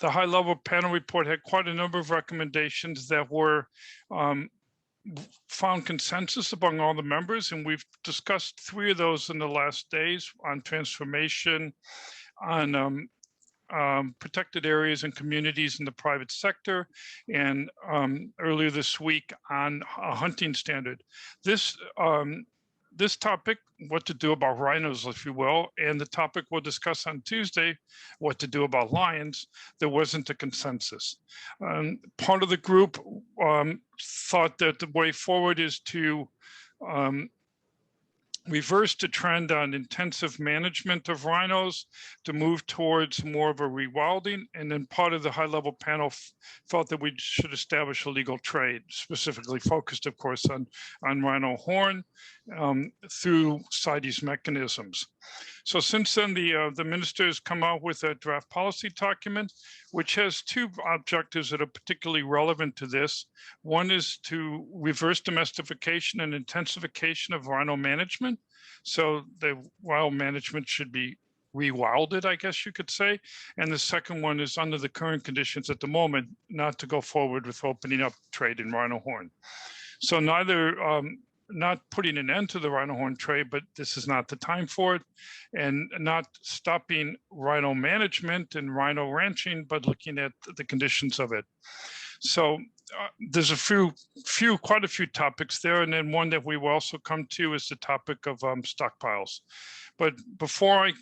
the high-level panel report had quite a number of recommendations that were found consensus among all the members, and we've discussed 3 of those in the last days on transformation, on protected areas and communities in the private sector, and earlier this week on a hunting standard. This topic, what to do about rhinos, if you will, and the topic we'll discuss on Tuesday, what to do about lions, there wasn't a consensus. Part of the group thought that the way forward is to reverse the trend on intensive management of rhinos to move towards more of a rewilding. And then part of the high-level panel felt that we should establish a legal trade, specifically focused, of course, on rhino horn through CITES mechanisms. So since then, the ministers come out with a draft policy document, which has 2 objectives that are particularly relevant to this. One is to reverse domestication and intensification of rhino management. So the wild management should be rewilded, I guess you could say. And the second one is, under the current conditions at the moment, not to go forward with opening up trade in rhino horn. So neither not putting an end to the rhino horn trade, but this is not the time for it, and not stopping rhino management and rhino ranching, but looking at the conditions of it. So there's quite a few topics there, and then one that we will also come to is the topic of stockpiles. But before I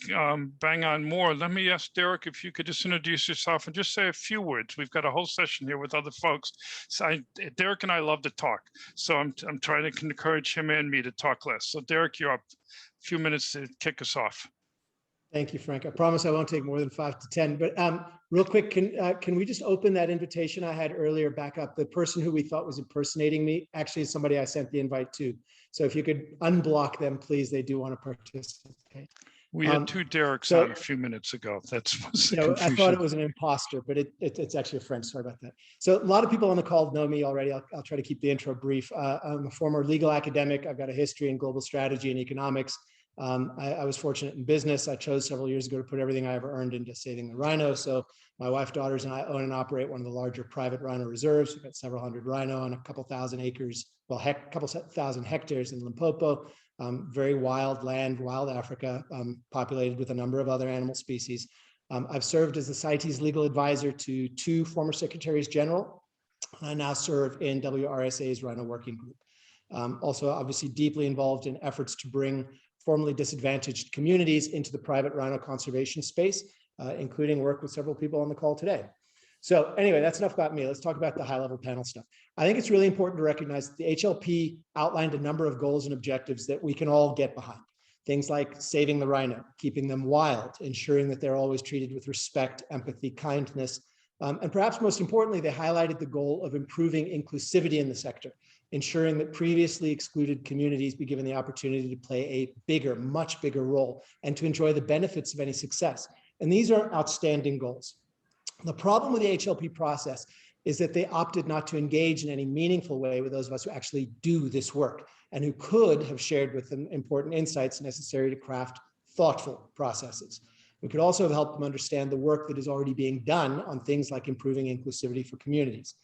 bang on more, let me ask Derek if you could just introduce yourself and just say a few words. We've got a whole session here with other folks. So Derek and I love to talk, so I'm trying to encourage him and me to talk less. So Derek, you're up. A few minutes to kick us off. Thank you, Frank. I promise I won't take more than 5 to 10. But real quick, can we just open that invitation I had earlier back up? The person who we thought was impersonating me actually is somebody I sent the invite to. So if you could unblock them, please. They do want to participate. We had 2 Dereks on a few minutes ago. That's the confusion. I thought it was an imposter, but it's actually a friend. Sorry about that. So a lot of people on the call know me already. I'll try to keep the intro brief. I'm a former legal academic. I've got a history in global strategy and economics. I was fortunate in business. I chose several years ago to put everything I ever earned into saving the rhino. So my wife, daughters, and I own and operate one of the larger private rhino reserves. We've got several hundred rhino on a couple thousand acres, well, couple thousand hectares in Limpopo. Very wild land, wild Africa, populated with a number of other animal species. I've served as the CITES legal advisor to 2 former secretaries general. I now serve in WRSA's Rhino Working Group. Also, obviously, deeply involved in efforts to bring formerly disadvantaged communities into the private rhino conservation space, including work with several people on the call today. So anyway, that's enough about me. Let's talk about the high-level panel stuff. I think it's really important to recognize that the HLP outlined a number of goals and objectives that we can all get behind. Things like saving the rhino, keeping them wild, ensuring that they're always treated with respect, empathy, kindness, and perhaps most importantly, they highlighted the goal of improving inclusivity in the sector, ensuring that previously excluded communities be given the opportunity to play a bigger, much bigger role and to enjoy the benefits of any success. And these are outstanding goals. The problem with the HLP process is that they opted not to engage in any meaningful way with those of us who actually do this work and who could have shared with them important insights necessary to craft thoughtful processes. We could also have helped them understand the work that is already being done on things like improving inclusivity for communities.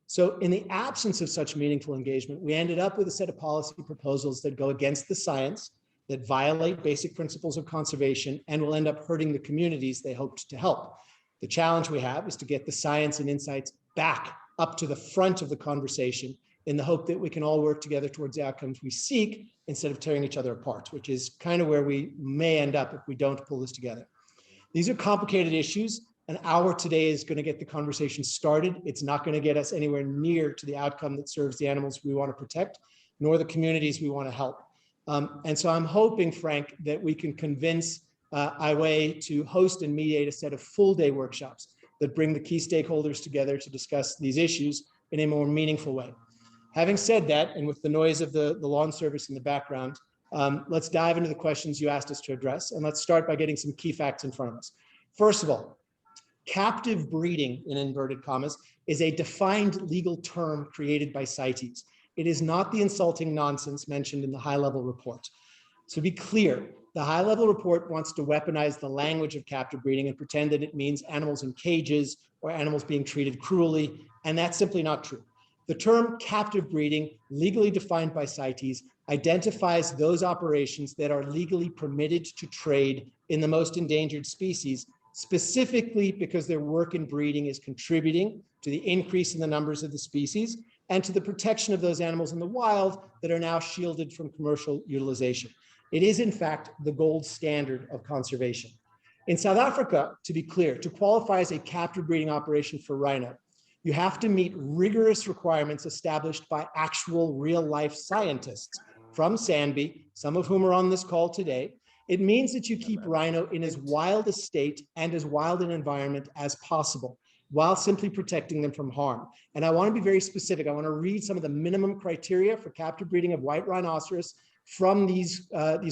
So in the absence of such meaningful engagement, we ended up with a set of policy proposals that go against the science, that violate basic principles of conservation, and will end up hurting the communities they hoped to help. The challenge we have is to get the science and insights back up to the front of the conversation in the hope that we can all work together towards the outcomes we seek instead of tearing each other apart, which is kind of where we may end up if we don't pull this together. These are complicated issues. An hour today is going to get the conversation started. It's not going to get us anywhere near to the outcome that serves the animals we want to protect, nor the communities we want to help. And so I'm hoping, Frank, that we can convince AWEI to host and mediate a set of full-day workshops that bring the key stakeholders together to discuss these issues in a more meaningful way. Having said that, and with the noise of the lawn service in the background, let's dive into the questions you asked us to address, and let's start by getting some key facts in front of us. First of all, captive breeding, in inverted commas, is a defined legal term created by CITES. It is not the insulting nonsense mentioned in the high-level report. So be clear, The high-level report wants to weaponize the language of captive breeding and pretend that it means animals in cages or animals being treated cruelly, and that's simply not true. The term captive breeding, legally defined by CITES, identifies those operations that are legally permitted to trade in the most endangered species, specifically because their work in breeding is contributing to the increase in the numbers of the species and to the protection of those animals in the wild that are now shielded from commercial utilization. It is, in fact, the gold standard of conservation. In South Africa, to be clear, to qualify as a captive breeding operation for rhino, you have to meet rigorous requirements established by actual real-life scientists from SANBI, some of whom are on this call today. It means that you keep rhino in as wild a state and as wild an environment as possible, while simply protecting them from harm. And I want to be very specific. I want to read some of the minimum criteria for captive breeding of white rhinoceros from these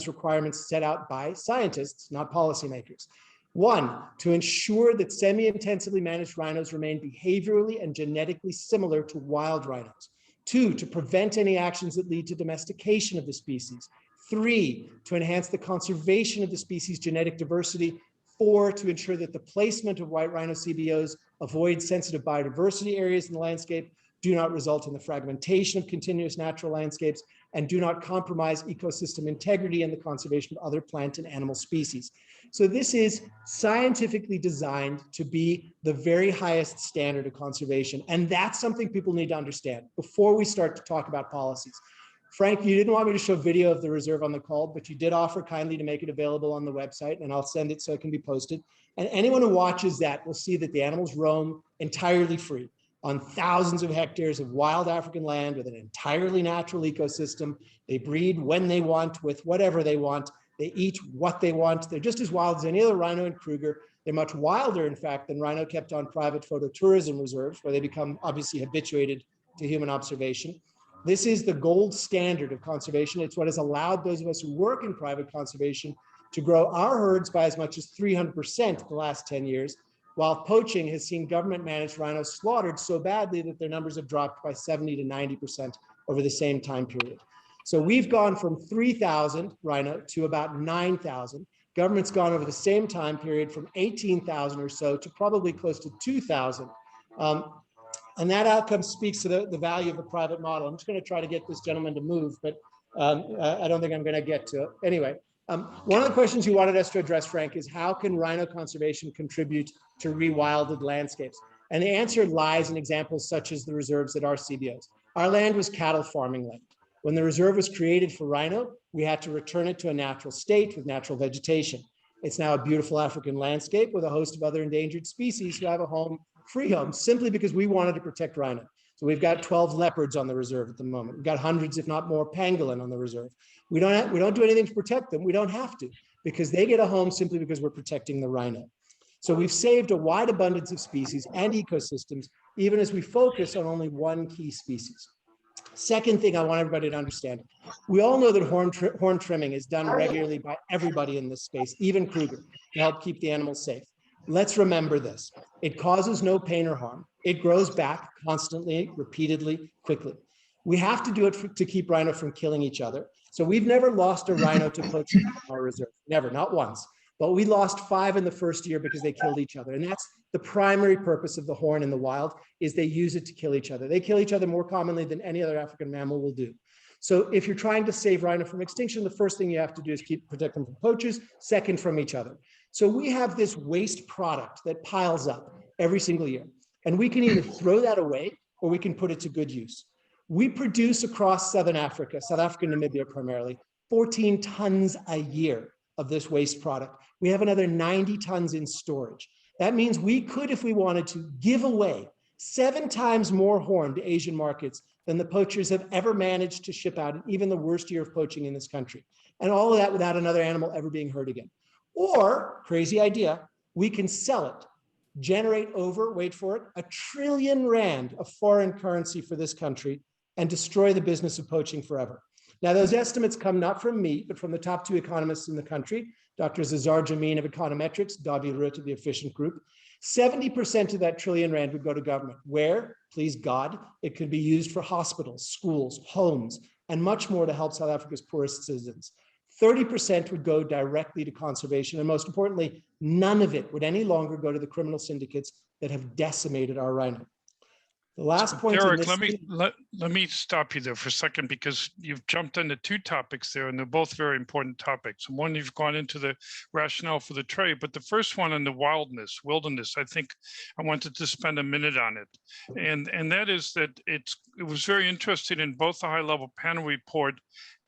requirements set out by scientists, not policymakers. 1, to ensure that semi-intensively managed rhinos remain behaviorally and genetically similar to wild rhinos. 2, to prevent any actions that lead to domestication of the species. 3, to enhance the conservation of the species' genetic diversity. 4, to ensure that the placement of white rhino CBOs avoids sensitive biodiversity areas in the landscape, do not result in the fragmentation of continuous natural landscapes, and do not compromise ecosystem integrity and the conservation of other plant and animal species. So this is scientifically designed to be the very highest standard of conservation. And that's something people need to understand before we start to talk about policies. Frank, you didn't want me to show video of the reserve on the call, but you did offer kindly to make it available on the website, and I'll send it so it can be posted. And anyone who watches that will see that the animals roam entirely free on thousands of hectares of wild African land with an entirely natural ecosystem. They breed when they want, with whatever they want. They eat what they want. They're just as wild as any other rhino in Kruger. They're much wilder, in fact, than rhino kept on private phototourism reserves, where they become obviously habituated to human observation. This is the gold standard of conservation. It's what has allowed those of us who work in private conservation to grow our herds by as much as 300% the last 10 years, while poaching has seen government-managed rhinos slaughtered so badly that their numbers have dropped by 70 to 90% over the same time period. So we've gone from 3,000 rhino to about 9,000. Government's gone over the same time period from 18,000 or so to probably close to 2,000. And that outcome speaks to the value of the private model. I'm just going to try to get this gentleman to move, but I don't think I'm going to get to it. Anyway, one of the questions you wanted us to address, Frank, is how can rhino conservation contribute to rewilded landscapes? And the answer lies in examples such as the reserves at our CBOs. Our land was cattle farming land. When the reserve was created for rhino, we had to return it to a natural state with natural vegetation. It's now a beautiful African landscape with a host of other endangered species who have a home, free home, simply because we wanted to protect rhino. So we've got 12 leopards on the reserve at the moment. We've got hundreds, if not more, pangolin on the reserve. We don't do anything to protect them. We don't have to, because they get a home simply because we're protecting the rhino. So we've saved a wide abundance of species and ecosystems, even as we focus on only one key species. Second thing I want everybody to understand, we all know that horn trimming is done regularly by everybody in this space, even Kruger, to help keep the animals safe. Let's remember this. It causes no pain or harm. It grows back constantly, repeatedly, quickly. We have to do it to keep rhino from killing each other. So we've never lost a rhino to poaching in our reserve, never, not once. But we lost 5 in the first year because they killed each other. And that's the primary purpose of the horn in the wild, is they use it to kill each other. They kill each other more commonly than any other African mammal will do. So if you're trying to save rhino from extinction, the first thing you have to do is protect them from poachers, second from each other. So we have this waste product that piles up every single year. And we can either throw that away or we can put it to good use. We produce across Southern Africa, South Africa and Namibia primarily, 14 tons a year of this waste product. We have another 90 tons in storage. That means we could, if we wanted to, give away 7 times more horn to Asian markets than the poachers have ever managed to ship out in even the worst year of poaching in this country. And all of that without another animal ever being hurt again. Or, crazy idea, we can sell it, generate over, wait for it, R1 trillion of foreign currency for this country and destroy the business of poaching forever. Now, those estimates come not from me, but from the top 2 economists in the country, Drs. Azar Jammine of Econometrics, Davi Rutt of the Efficient Group. 70% of that R1 trillion would go to government, where, please God, it could be used for hospitals, schools, homes, and much more to help South Africa's poorest citizens. 30% would go directly to conservation. And most importantly, none of it would any longer go to the criminal syndicates that have decimated our rhino. The last point. Derek, let me stop you there for a second, because you've jumped into two topics there, and they're both very important topics. One, you've gone into the rationale for the trade, but the first one on the wilderness, I think I wanted to spend a minute on it. And that is that it was very interesting in both the high-level panel report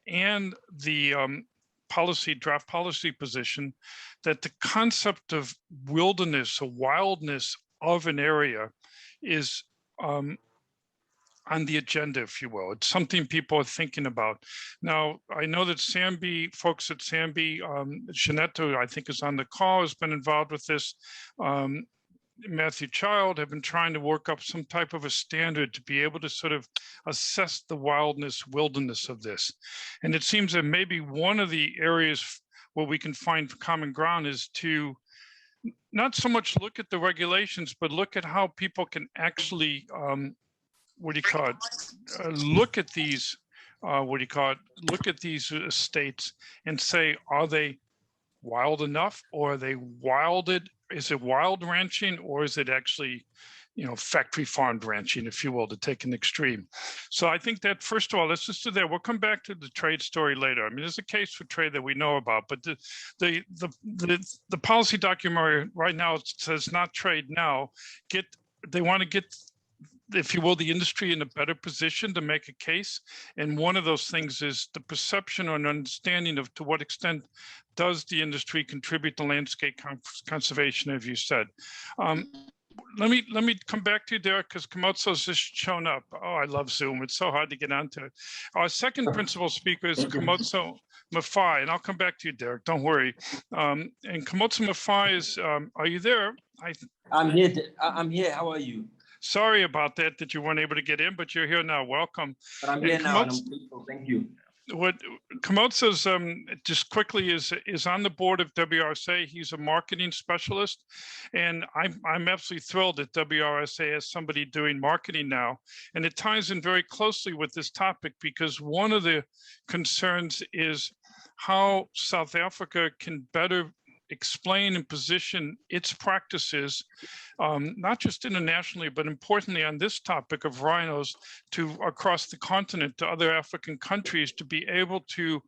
and the draft policy position, that the concept of wilderness or wildness of an area is on the agenda, if you will. It's something people are thinking about. Now, I know that folks at 𝐬𝐵, Jeanette, I think is on the call, has been involved with this. Matthew Child have been trying to work up some type of a standard to be able to sort of assess the wilderness of this. And it seems that maybe one of the areas where we can find common ground is to not so much look at the regulations, but look at how people can actually, look at these, look at these estates and say, are they wild enough, or are they wilded? Is it wild ranching, or is it actually, factory farmed ranching, if you will, to take an extreme? So I think that, first of all, let's just do that. We'll come back to the trade story later. I mean, there's a case for trade that we know about, but the policy document right now says not trade now. They want to get, if you will, the industry in a better position to make a case. And one of those things is the perception or an understanding of to what extent does the industry contribute to landscape conservation, as you said. Let me come back to you, Derek, because Kgomotso's just shown up. Oh, I love Zoom. It's so hard to get onto it. Our second principal speaker is Kgomotso Mafai, and I'll come back to you, Derek. Don't worry. And Kgomotso Mafai is, are you there? I'm here. I'm here. How are you? Sorry about that you weren't able to get in, but you're here now. Welcome. But I'm here now, and I'm grateful. Thank you. What Kgomotso's just quickly is on the board of WRSA. He's a marketing specialist, and I'm absolutely thrilled that WRSA has somebody doing marketing now, and it ties in very closely with this topic, because one of the concerns is how South Africa can better explain and position its practices, not just internationally, but importantly on this topic of rhinos, to across the continent to other African countries, to be able to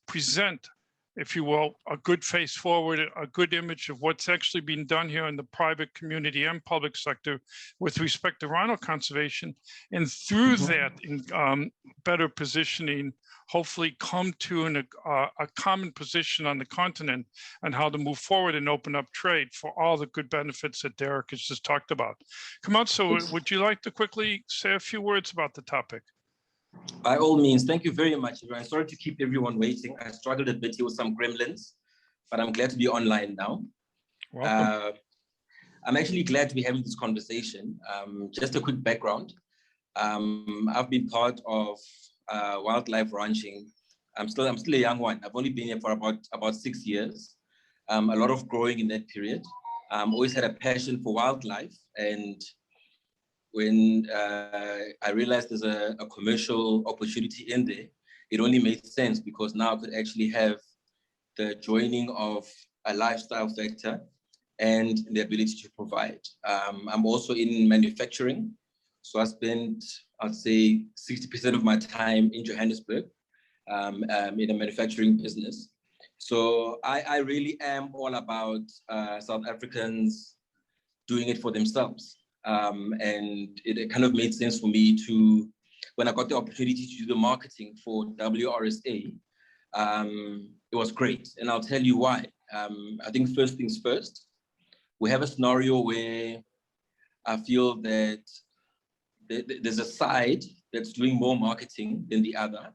present, if you will, a good face forward, a good image of what's actually being done here in the private community and public sector with respect to rhino conservation. And through that, in better positioning, hopefully come to a common position on the continent on how to move forward and open up trade for all the good benefits that Derek has just talked about. Kgomotso, would you like to quickly say a few words about the topic? By all means, thank you very much, everyone. Sorry to keep everyone waiting. I struggled a bit here with some gremlins, but I'm glad to be online now. Welcome. I'm actually glad to be having this conversation. Just a quick background. I've been part of wildlife ranching. I'm still a young one. I've only been here for about 6 years. A lot of growing in that period. Always had a passion for wildlife, and when I realized there's a commercial opportunity in there, it only made sense, because now I could actually have the joining of a lifestyle factor and the ability to provide. I'm also in manufacturing. So I spent, I'd say, 60% of my time in Johannesburg in a manufacturing business. So I really am all about South Africans doing it for themselves. And it kind of made sense for me to, when I got the opportunity to do the marketing for WRSA, it was great. And I'll tell you why. I think first things first, we have a scenario where I feel that there's a side that's doing more marketing than the other.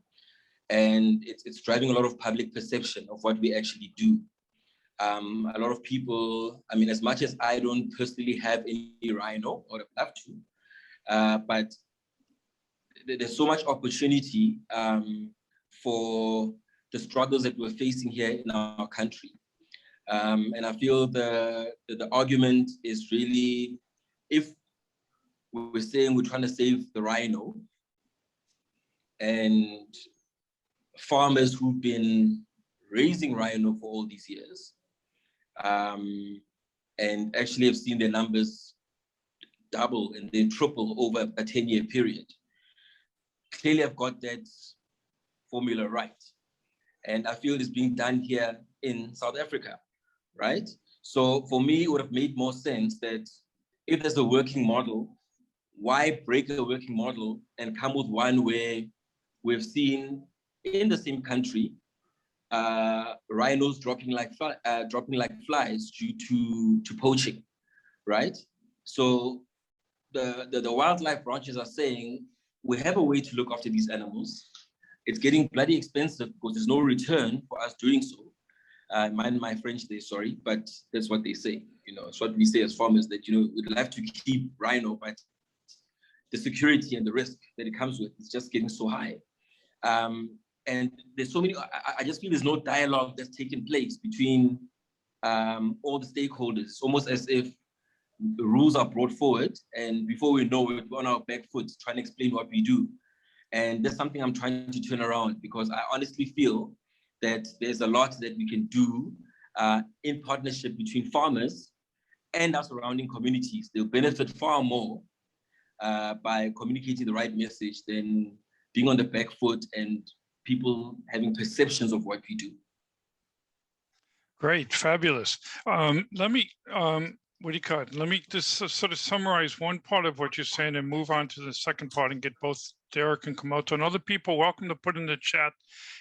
And it's driving a lot of public perception of what we actually do. A lot of people, I mean, as much as I don't personally have any rhino, or I'd love to, but there's so much opportunity for the struggles that we're facing here in our country. And I feel the argument is really, if we're saying we're trying to save the rhino, and farmers who've been raising rhino for all these years, and actually have seen their numbers double and then triple over a 10-year period. Clearly, I've got that formula right. And I feel it's being done here in South Africa, right? So for me, it would have made more sense that if there's a working model, why break a working model and come with one where we've seen in the same country, rhinos dropping like flies due to poaching, right? So the wildlife branches are saying, we have a way to look after these animals. It's getting bloody expensive because there's no return for us doing so. Mind my French there, sorry, but that's what they say. You know, it's what we say as farmers, that, you know, we'd like to keep rhino, but the security and the risk that it comes with is just getting so high. And there's so many, I just feel there's no dialogue that's taking place between all the stakeholders, almost as if the rules are brought forward, and before we know it, we're on our back foot trying to explain what we do. And that's something I'm trying to turn around, because I honestly feel that there's a lot that we can do in partnership between farmers and our surrounding communities. They'll benefit far more by communicating the right message than being on the back foot and people having perceptions of what we do. Great, fabulous. Let me just sort of summarize one part of what you're saying and move on to the second part and get both Derek and Kgomotso and other people welcome to put in the chat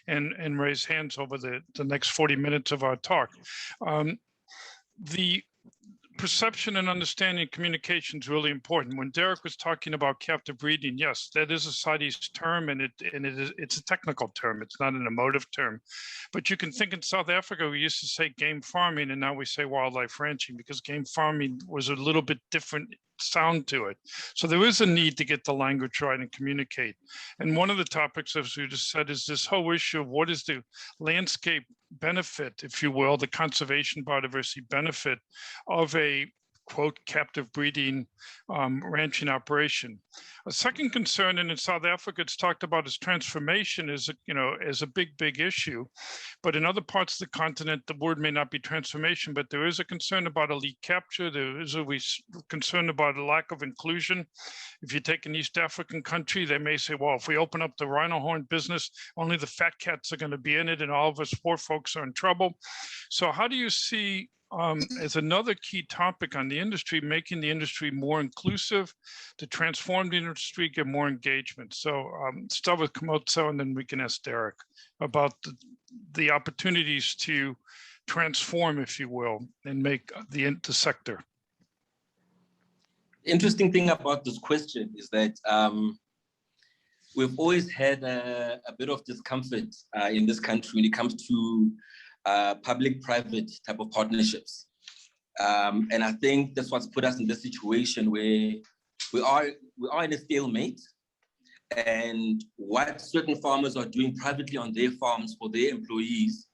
and raise hands over the next 40 minutes of our talk. The perception and understanding communication is really important. When Derek was talking about captive breeding, yes, that is a CITES term, and it's a technical term. It's not an emotive term. But you can think in South Africa, we used to say game farming, and now we say wildlife ranching, because game farming was a little bit different sound to it. So there is a need to get the language right and communicate. And one of the topics, as we just said, is this whole issue of what is the landscape benefit, if you will, the conservation biodiversity benefit of a quote captive breeding ranching operation. A second concern, and in South Africa it's talked about as transformation, is as a big issue, but in other parts of the continent the word may not be transformation, but there is a concern about elite capture. There is a concern about a lack of inclusion. If you take an East African country, they may say, well, if we open up the rhino horn business, only the fat cats are going to be in it and all of us poor folks are in trouble. So how do you see as another key topic on the industry, making the industry more inclusive, to transform the industry, get more engagement? So start with Kgomotso, and then we can ask Derek about the opportunities to transform, if you will, and make the sector. Interesting thing about this question is that we've always had a bit of discomfort in this country when it comes to public-private type of partnerships. And I think that's what's put us in this situation where we are in a stalemate, and what certain farmers are doing privately on their farms for their employees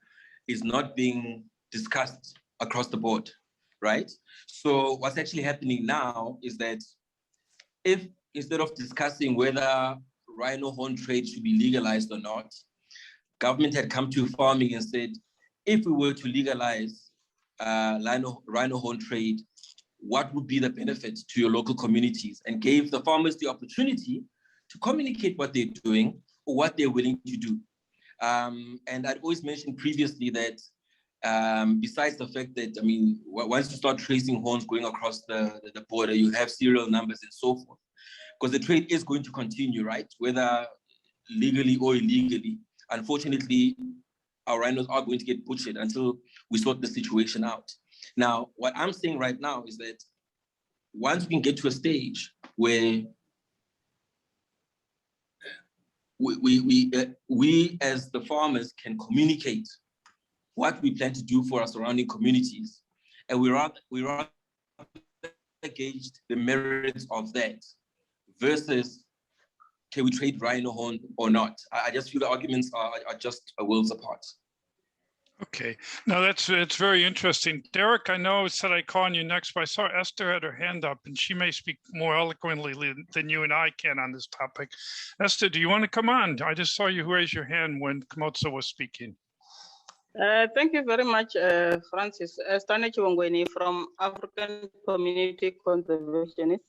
is not being discussed across the board, right? So what's actually happening now is that if instead of discussing whether rhino horn trade should be legalized or not, government had come to farming and said, if we were to legalize rhino horn trade, what would be the benefits to your local communities, and gave the farmers the opportunity to communicate what they're doing or what they're willing to do. And I'd always mentioned previously that besides the fact that, I mean, once you start tracing horns going across the border, you have serial numbers and so forth, because the trade is going to continue, right? Whether legally or illegally. Unfortunately, our rhinos are going to get butchered until we sort the situation out. Now, what I'm saying right now is that once we can get to a stage where we as the farmers can communicate what we plan to do for our surrounding communities, and we rather gauge the merits of that versus can we trade rhino horn or not? I just feel the arguments are just worlds apart. Okay, now it's very interesting. Derek, I know I said I'd call on you next, but I saw Esther had her hand up, and she may speak more eloquently than you and I can on this topic. Esther, do you want to come on? I just saw you raise your hand when Kgomotso was speaking. Thank you very much, Francis. Esther Netshivhongweni from African Community Conservationists.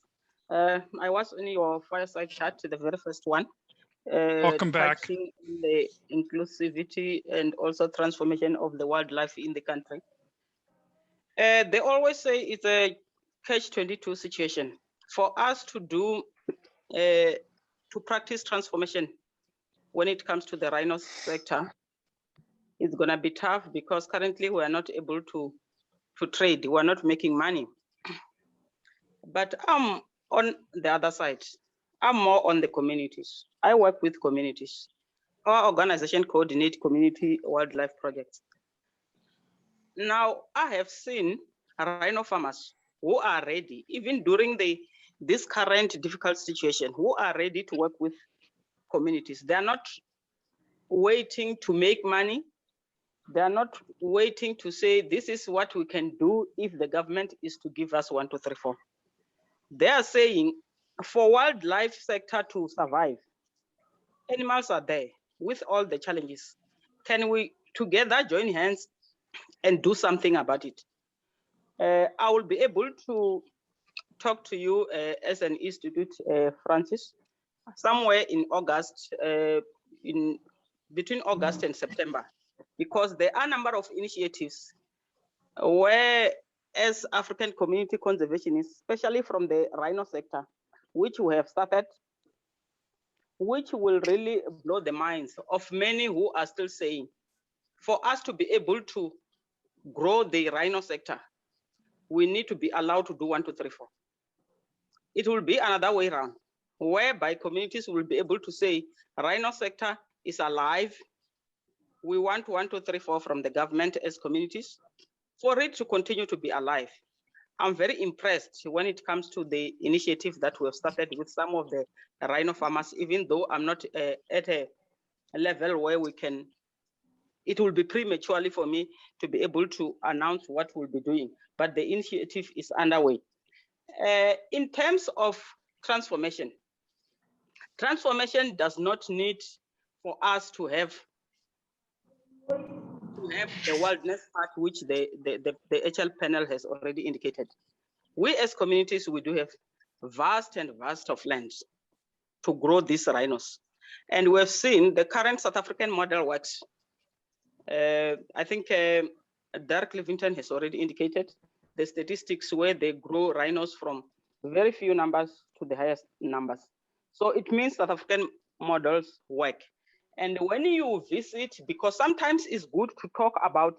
I was in your fireside chat, the very first one. Welcome back. Touching the inclusivity and also transformation of the wildlife in the country. They always say it's a catch-22 situation. For us to do, to practice transformation when it comes to the rhino sector, it's going to be tough because currently we are not able to trade. We're not making money. But I'm on the other side. I'm more on the communities. I work with communities. Our organization coordinates community wildlife projects. Now, I have seen rhino farmers who are ready, even during this current difficult situation, who are ready to work with communities. They are not waiting to make money. They are not waiting to say, this is what we can do if the government is to give us 1, 2, 3, 4. They are saying, for wildlife sector to survive, animals are there with all the challenges. Can we together join hands and do something about it? I will be able to talk to you as an institute, Francis, somewhere in August, between August and September. Because there are a number of initiatives where, as African community conservationists, especially from the rhino sector, which we have started, which will really blow the minds of many who are still saying, for us to be able to grow the rhino sector, we need to be allowed to do 1, 2, 3, 4. It will be another way around, whereby communities will be able to say, rhino sector is alive. We want 1, 2, 3, 4 from the government as communities for it to continue to be alive. I'm very impressed when it comes to the initiative that we have started with some of the rhino farmers, even though I'm not at a level where we can, it will be prematurely for me to be able to announce what we'll be doing, but the initiative is underway. In terms of transformation, transformation does not need for us to have the wilderness part, which the HL panel has already indicated. We as communities, we do have vast of lands to grow these rhinos. And we've seen the current South African model works. I think Dirk Lewitton has already indicated the statistics where they grow rhinos from very few numbers to the highest numbers. So it means South African models work. And when you visit, because sometimes it's good to talk about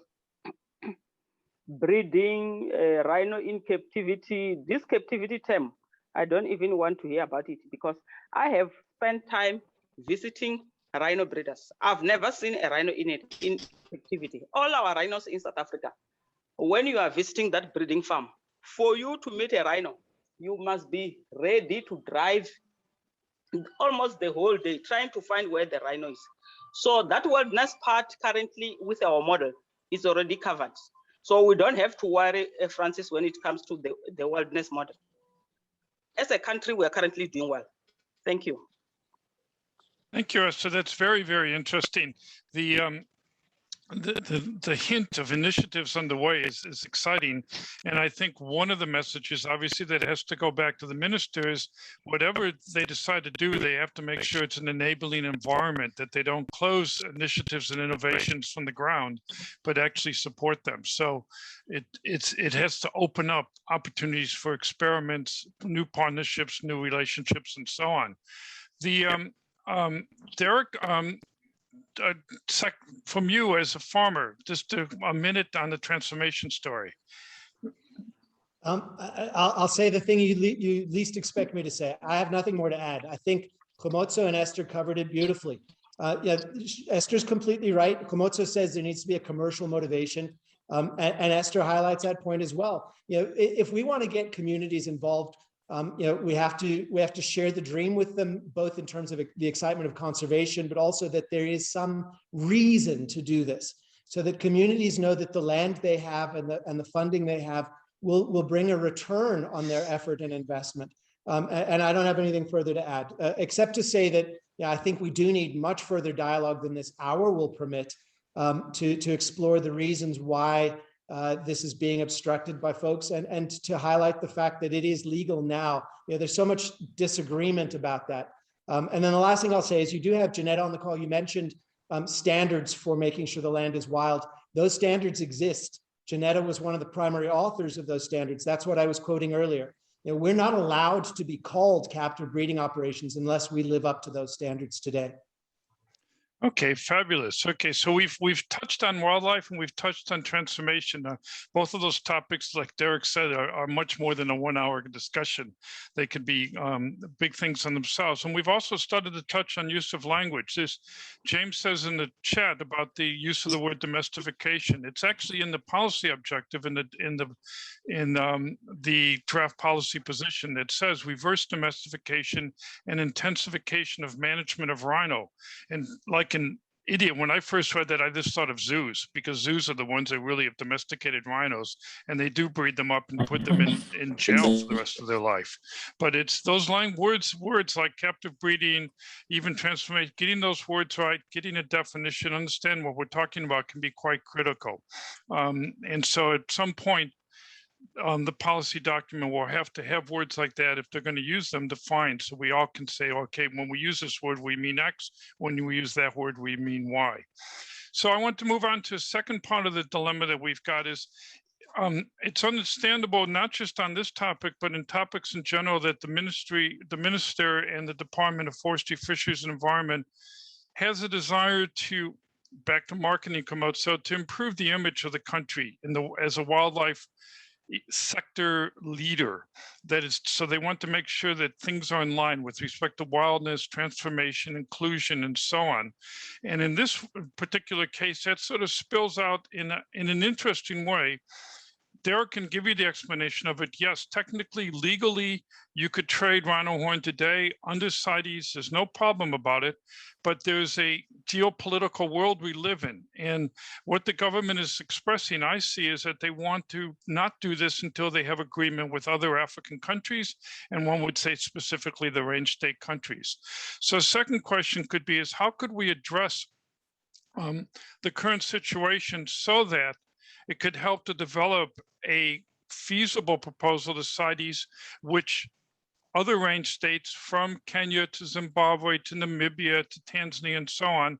breeding rhino in captivity, this captivity term, I don't even want to hear about it because I have spent time visiting rhino breeders. I've never seen a rhino in captivity. All our rhinos in South Africa, when you are visiting that breeding farm, for you to meet a rhino, you must be ready to drive almost the whole day trying to find where the rhino is. So that wilderness part currently with our model is already covered. So we don't have to worry, Francis, when it comes to the wilderness model. As a country, we are currently doing well. Thank you. Thank you, Esther. That's very, very interesting. The hint of initiatives underway is exciting. And I think one of the messages, obviously, that has to go back to the ministers, whatever they decide to do, they have to make sure it's an enabling environment, that they don't close initiatives and innovations from the ground, but actually support them. So it has to open up opportunities for experiments, new partnerships, new relationships, and so on. Derek, from you as a farmer, just a minute on the transformation story. I'll say the thing you least expect me to say. I have nothing more to add. I think Kgomotso and Esther covered it beautifully. Yeah, Esther's completely right. Kgomotso says there needs to be a commercial motivation, and Esther highlights that point as well. You know, if we want to get communities involved, you know, we have to share the dream with them, both in terms of the excitement of conservation, but also that there is some reason to do this, so that communities know that the land they have and the funding they have will bring a return on their effort and investment. And I don't have anything further to add, except to say that, yeah, I think we do need much further dialogue than this hour will permit to explore the reasons why this is being obstructed by folks, and to highlight the fact that it is legal now. There's so much disagreement about that. And then the last thing I'll say is you do have Jeanette on the call. You mentioned standards for making sure the land is wild. Those standards exist. Jeanette was one of the primary authors of those standards. That's what I was quoting earlier. We're not allowed to be called captive breeding operations unless we live up to those standards today. Okay, fabulous. Okay, so we've touched on wildlife and we've touched on transformation. Both of those topics, like Derek said, are much more than a 1-hour discussion. They could be big things on themselves. And we've also started to touch on use of language. James says in the chat about the use of the word domestication. It's actually in the policy objective in the draft policy position that says reverse domestication and intensification of management of rhino. And like an idiot, when I first read that, I just thought of zoos, because zoos are the ones that really have domesticated rhinos, and they do breed them up and put them in jail for the rest of their life. But it's those words like captive breeding, even transformation, getting those words right, getting a definition, understand what we're talking about can be quite critical. And so at some point, the policy document will have to have words like that if they're going to use them defined, so we all can say, okay, when we use this word, we mean X. When we use that word, we mean Y. So I want to move on to a second part of the dilemma that we've got is, it's understandable, not just on this topic, but in topics in general, that the minister and the Department of Forestry, Fisheries and Environment has a desire to, back to marketing Kgomotso, to improve the image of the country as a wildlife sector leader. That is, so they want to make sure that things are in line with respect to wildness, transformation, inclusion, and so on. And in this particular case, that sort of spills out in an interesting way. Derek can give you the explanation of it. Yes, technically, legally, you could trade rhino horn today under CITES. There's no problem about it, but there's a geopolitical world we live in. And what the government is expressing, I see, is that they want to not do this until they have agreement with other African countries, and one would say specifically the range state countries. So a second question could be is, how could we address the current situation so that it could help to develop a feasible proposal to CITES, which other range states from Kenya to Zimbabwe to Namibia to Tanzania and so on,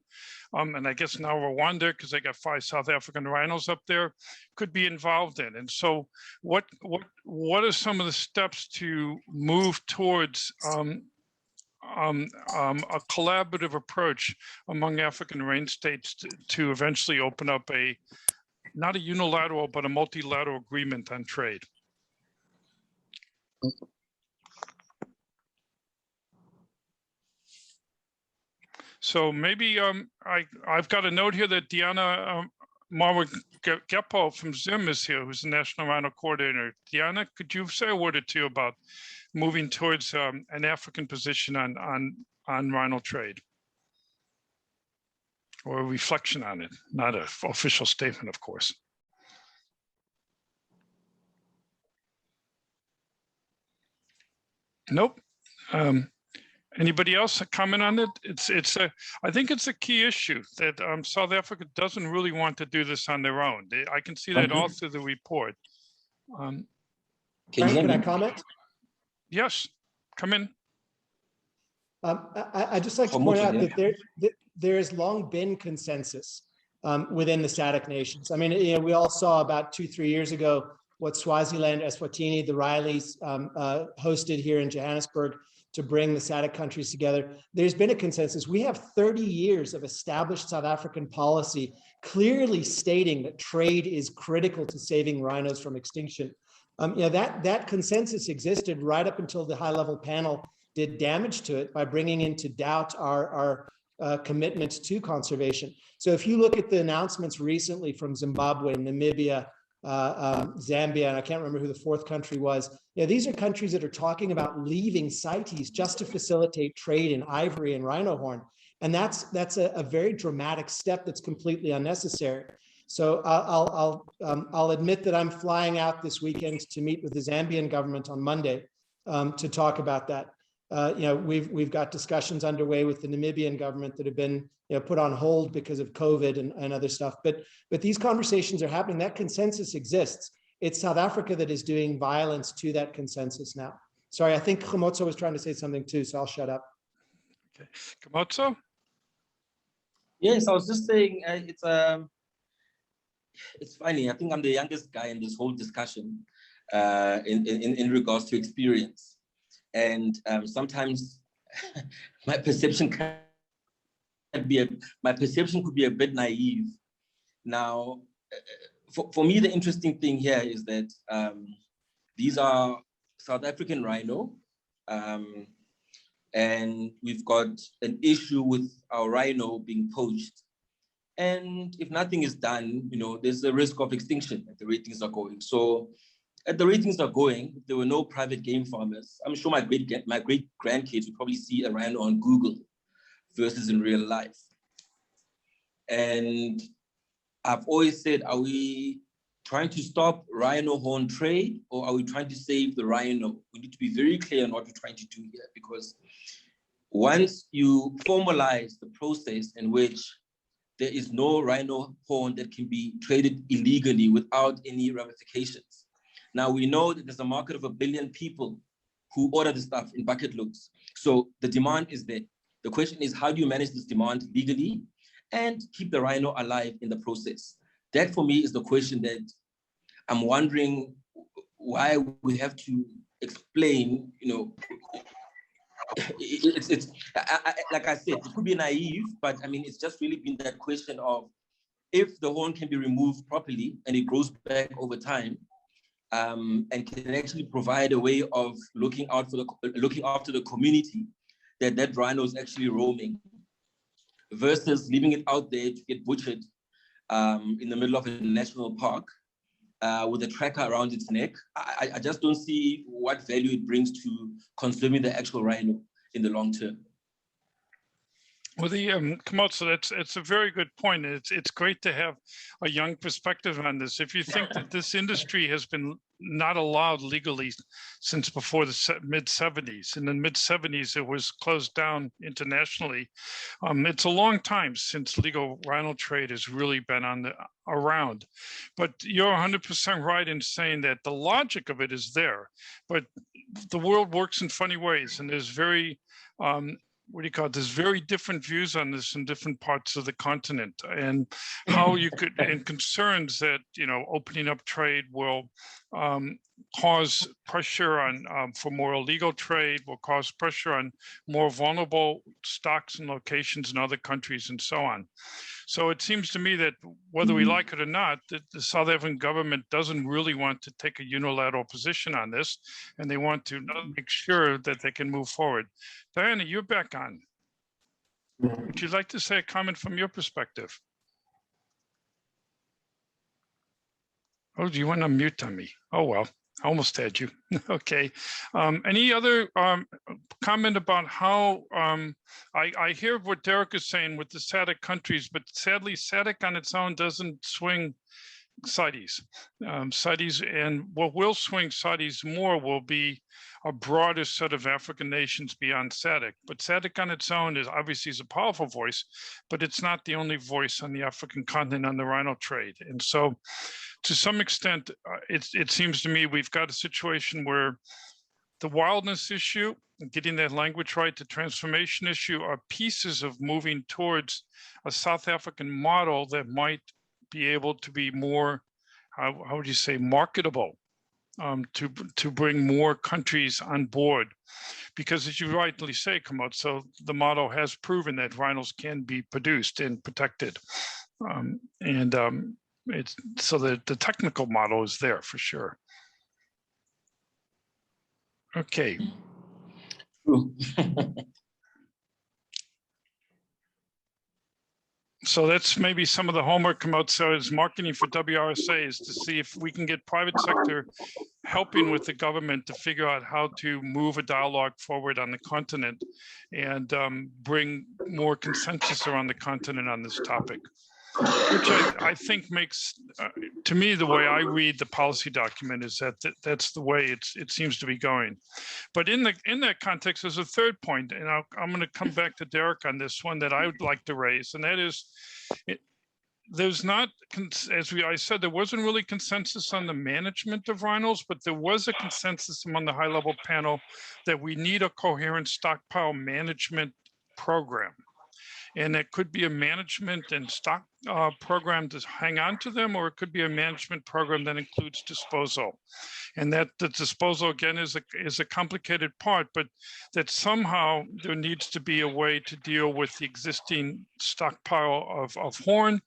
and I guess now Rwanda, because they got 5 South African rhinos up there, could be involved in. And so what are some of the steps to move towards a collaborative approach among African range states to eventually open up not a unilateral, but a multilateral agreement on trade? So maybe I've got a note here that Diana Marwa-Gepo from Zim is here, who's the National Rhino Coordinator. Diana, could you say a word or two about moving towards an African position on rhino trade? Or a reflection on it, not an official statement, of course. Nope. Anybody else comment on it? I think it's a key issue that South Africa doesn't really want to do this on their own. I can see that all through the report. Can I comment? Yes, come in. I'd just like to point out that there has long been consensus within the SADC nations. I mean, we all saw about 2-3 years ago what Swaziland, Eswatini, the Rileys hosted here in Johannesburg to bring the SADC countries together. There's been a consensus. We have 30 years of established South African policy clearly stating that trade is critical to saving rhinos from extinction. That consensus existed right up until the high-level panel did damage to it by bringing into doubt our commitment to conservation. So if you look at the announcements recently from Zimbabwe, Namibia, Zambia, and I can't remember who the fourth country was. These are countries that are talking about leaving CITES just to facilitate trade in ivory and rhino horn. And that's a very dramatic step that's completely unnecessary. So I'll admit that I'm flying out this weekend to meet with the Zambian government on Monday to talk about that. we've got discussions underway with the Namibian government that have been put on hold because of COVID and other stuff. But these conversations are happening. That consensus exists. It's South Africa that is doing violence to that consensus now. Sorry, I think Kgomotso was trying to say something too, so I'll shut up. Okay, Kgomotso? Yes, I was just saying it's funny. I think I'm the youngest guy in this whole discussion in regards to experience, and sometimes my perception could be a bit naive. Now, for me, the interesting thing here is that these are South African rhino, and we've got an issue with our rhino being poached. And if nothing is done, there's a risk of extinction at the rate things are going. So at the rate things are going, if there were no private game farmers, I'm sure my great grandkids would probably see a rhino on Google versus in real life. And I've always said, are we trying to stop rhino horn trade, or are we trying to save the rhino? We need to be very clear on what we're trying to do here, because once you formalize the process in which there is no rhino horn that can be traded illegally without any ramifications. Now we know that there's a market of 1 billion people who order the stuff in bucket loads. So the demand is there. The question is, how do you manage this demand legally and keep the rhino alive in the process? That for me is the question that I'm wondering why we have to explain, like I said, it could be naive, but I mean, it's just really been that question of if the horn can be removed properly and it grows back over time, and can actually provide a way of looking after the community that rhino is actually roaming, versus leaving it out there to get butchered in the middle of a national park with a tracker around its neck. I just don't see what value it brings to consuming the actual rhino in the long term. Well, Kgomotso, it's a very good point. It's great to have a young perspective on this. If you think that this industry has been not allowed legally since before the mid-70s, in the mid-70s it was closed down internationally. It's a long time since legal rhino trade has really been around. But you're 100% right in saying that the logic of it is there, but the world works in funny ways, and there's very there's very different views on this in different parts of the continent, and how you could, and concerns that, opening up trade will cause pressure on for more illegal trade, will cause pressure on more vulnerable stocks and locations in other countries and so on. So it seems to me that whether we like it or not, that the South African government doesn't really want to take a unilateral position on this, and they want to make sure that they can move forward. Diana, you're back on. Would you like to say a comment from your perspective? Oh, do you want to mute on me? Oh, well, I almost had you. Okay. Any other comment about how, I hear what Derek is saying with the SADC countries, but sadly, SADC on its own doesn't swing CITES. CITES, and what will swing CITES more will be a broader set of African nations beyond SADC. But SADC on its own is obviously a powerful voice, but it's not the only voice on the African continent on the rhino trade. And so to some extent, it seems to me we've got a situation where the wildness issue, getting that language right, the transformation issue are pieces of moving towards a South African model that might be able to be more, how would you say, marketable, to bring more countries on board. Because as you rightly say, Kgomotso, the model has proven that rhinos can be produced and protected. It's so that the technical model is there for sure. Okay. So that's maybe some of the homework Kgomotso is marketing for WRSA, is to see if we can get private sector helping with the government to figure out how to move a dialogue forward on the continent and bring more consensus around the continent on this topic. which I think makes, to me, the way I read the policy document is that that's the way it seems to be going. But in that context, there's a third point, and I'm going to come back to Derek on this one that I would like to raise, and that is, there's not, as I said, there wasn't really consensus on the management of rhinos, but there was a consensus among the high-level panel that we need a coherent stockpile management program. And it could be a management and stock program to hang on to them, or it could be a management program that includes disposal. And that the disposal, again, is a complicated part, but that somehow there needs to be a way to deal with the existing stockpile of horn,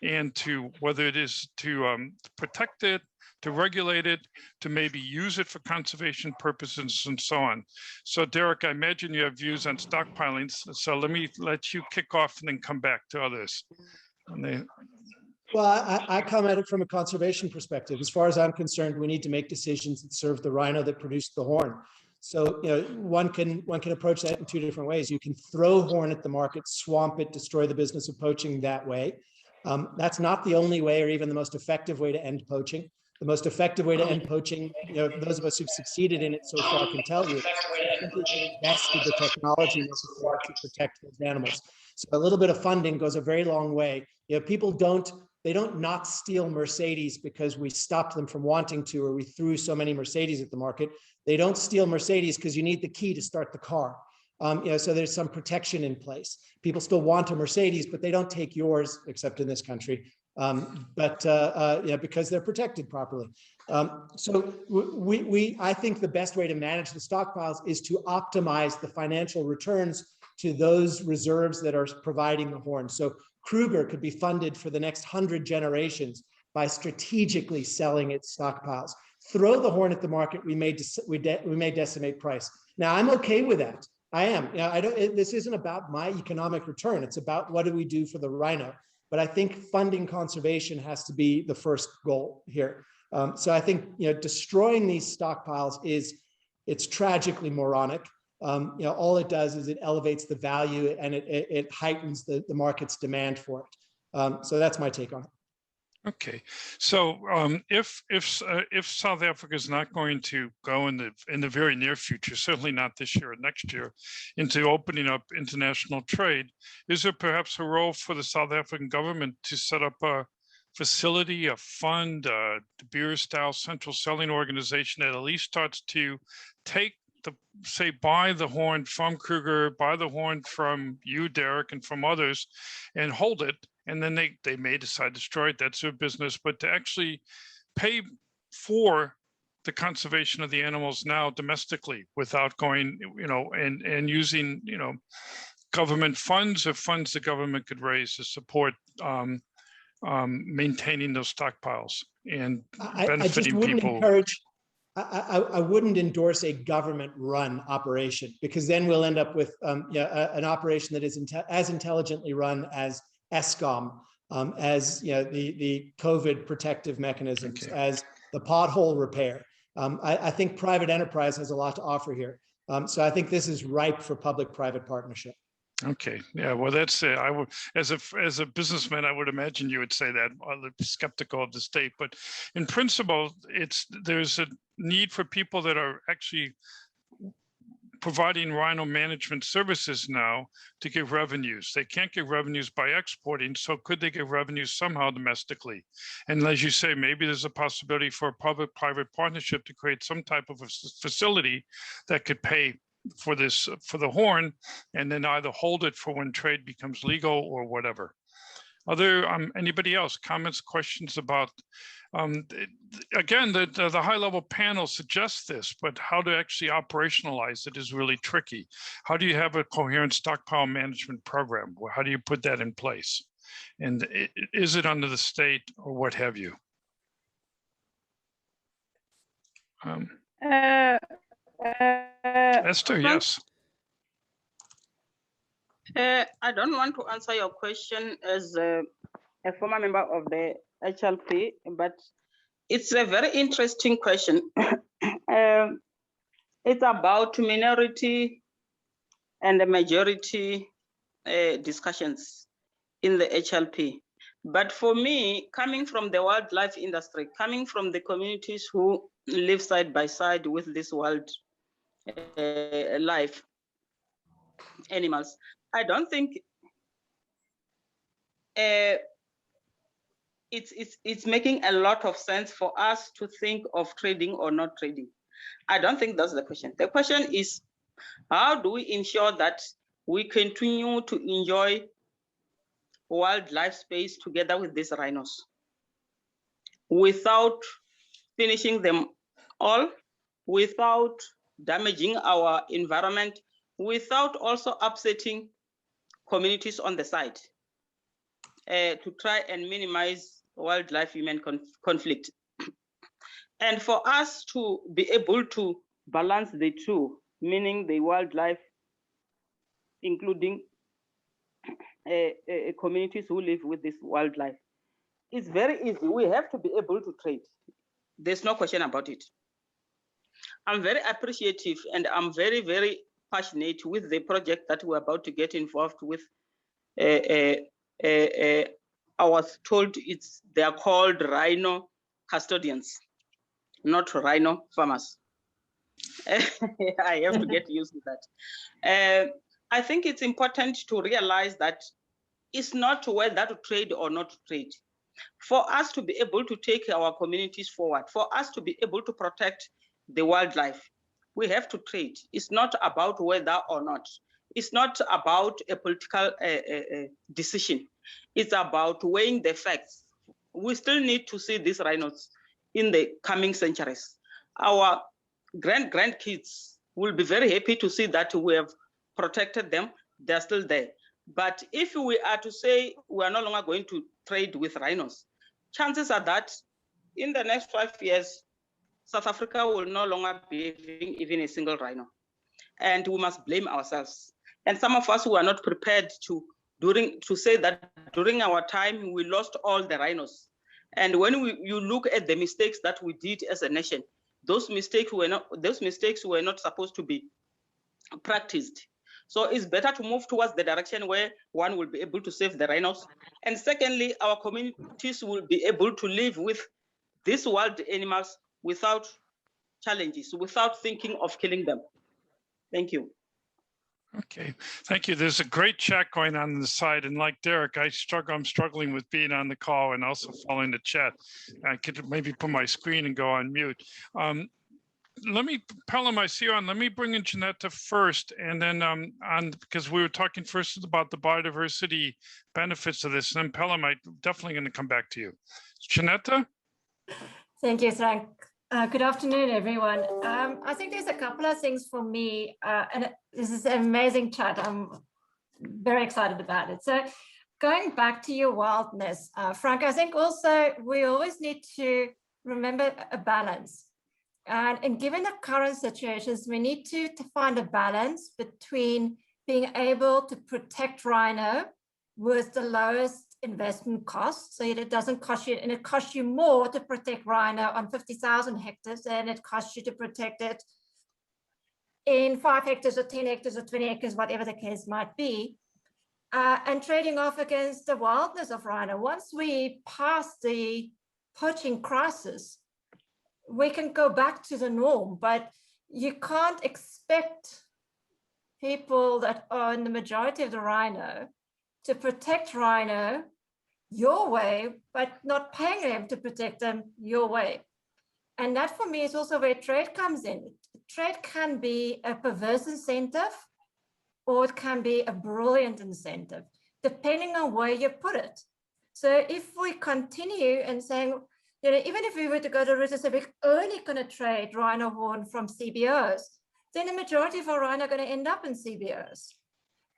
and to, whether it is to protect it, to regulate it, to maybe use it for conservation purposes, and so on. So Derek, I imagine you have views on stockpiling. So let me let you kick off and then come back to others. Well, I come at it from a conservation perspective. As far as I'm concerned, we need to make decisions that serve the rhino that produced the horn. So, you know, one can approach that in two different ways. You can throw horn at the market, swamp it, destroy the business of poaching that way. That's not the only way or even the most effective way to end poaching. The most effective way to end poaching, you know, those of us who've succeeded in it so far can tell you, simply to invest in the technology necessary to protect those animals. So a little bit of funding goes a very long way. You know, people don't not steal Mercedes because we stopped them from wanting to, or we threw so many Mercedes at the market. They don't steal Mercedes because you need the key to start the car. You know, so there's some protection in place. People still want a Mercedes, but they don't take yours, except in this country. Yeah, because they're protected properly. So I think the best way to manage the stockpiles is to optimize the financial returns to those reserves that are providing the horn. So Kruger could be funded for the next 100 generations by strategically selling its stockpiles. Throw the horn at the market, we may decimate price. Now, I'm okay with that. I am. You know, this isn't about my economic return. It's about what do we do for the rhino. But I think funding conservation has to be the first goal here. So I think, you know, destroying these stockpiles it's tragically moronic. You know, all it does is it elevates the value, and it heightens the market's demand for it. So that's my take on it. Okay, so if South Africa is not going to go in the very near future, certainly not this year or next year, into opening up international trade, is there perhaps a role for the South African government to set up a facility, a fund, a beer-style central selling organization that at least starts to take buy the horn from Kruger, buy the horn from you, Derek, and from others, and hold it, and then they may decide to destroy it. That's their business. But to actually pay for the conservation of the animals now domestically, without going, you know, and using, you know, government funds or funds the government could raise to support maintaining those stockpiles and benefiting people. I wouldn't endorse a government-run operation, because then we'll end up with an operation that is as intelligently run as ESCOM, as, you know, the COVID protective mechanisms, as the pothole repair. I think private enterprise has a lot to offer here. So I think this is ripe for public-private partnership. Okay. Yeah. Well, that's it. I would, as a businessman, I would imagine you would say that. I'm skeptical of the state, but in principle, there's a need for people that are actually providing rhino management services now to get revenues. They can't get revenues by exporting, so could they get revenues somehow domestically? And as you say, maybe there's a possibility for a public-private partnership to create some type of a facility that could pay for the horn, and then either hold it for when trade becomes legal or whatever. Anybody else, comments, questions about, again, the high-level panel suggests this, but how to actually operationalize it is really tricky. How do you have a coherent stockpile management program? How do you put that in place? And is it under the state or what have you? Esther, yes. I don't want to answer your question as a former member of the HLP, but it's a very interesting question. It's about minority and the majority discussions in the HLP. But for me, coming from the wildlife industry, coming from the communities who live side by side with this wild life animals, I don't think it's making a lot of sense for us to think of trading or not trading. I don't think that's the question. The question is, how do we ensure that we continue to enjoy wildlife space together with these rhinos without finishing them all, without damaging our environment, without also upsetting communities on the side, to try and minimize wildlife-human conflict. And for us to be able to balance the two, meaning the wildlife, including communities who live with this wildlife, it's very easy. We have to be able to trade. There's no question about it. I'm very appreciative and I'm very, very passionate with the project that we're about to get involved with. I was told they are called rhino custodians, not rhino farmers. I have to get used to that. I think it's important to realize that it's not whether to trade or not to trade. For us to be able to take our communities forward, for us to be able to protect the wildlife, we have to trade. It's not about whether or not. It's not about a political decision. It's about weighing the facts. We still need to see these rhinos in the coming centuries. Our grandkids will be very happy to see that we have protected them. They're still there. But if we are to say we are no longer going to trade with rhinos, chances are that in the next 5 years, South Africa will no longer be having even a single rhino. And we must blame ourselves. And some of us who are not prepared to say that during our time, we lost all the rhinos. And when you look at the mistakes that we did as a nation, those mistakes were not supposed to be practiced. So it's better to move towards the direction where one will be able to save the rhinos. And secondly, our communities will be able to live with these wild animals without challenges, without thinking of killing them. Thank you. Okay, thank you. There's a great chat going on the side, and like Derek, I'm struggling with being on the call and also following the chat. I could maybe put my screen and go on mute. Let me, Pelham, I see you on. Let me bring in Janetta first, and then because we were talking first about the biodiversity benefits of this, and then Pelham, I'm definitely going to come back to you. Janetta? Thank you, Frank. Good afternoon, everyone. I think there's a couple of things for me, and this is an amazing chat. I'm very excited about it. So going back to your wildness, Frank, I think also we always need to remember a balance. And given the current situations, we need to find a balance between being able to protect rhino with the lowest investment cost, so it doesn't cost you, and it costs you more to protect rhino on 50,000 hectares than it costs you to protect it in 5 hectares or 10 hectares or 20 acres, whatever the case might be, and trading off against the wildness of rhino. Once we pass the poaching crisis, we can go back to the norm, but you can't expect people that own the majority of the rhino to protect rhino your way, but not paying them to protect them your way. And that for me is also where trade comes in. Trade can be a perverse incentive, or it can be a brilliant incentive, depending on where you put it. So if we continue and saying, you know, even if we were to go to route and say we're only going to trade rhino horn from CBOs, then the majority of our rhino are going to end up in CBOs.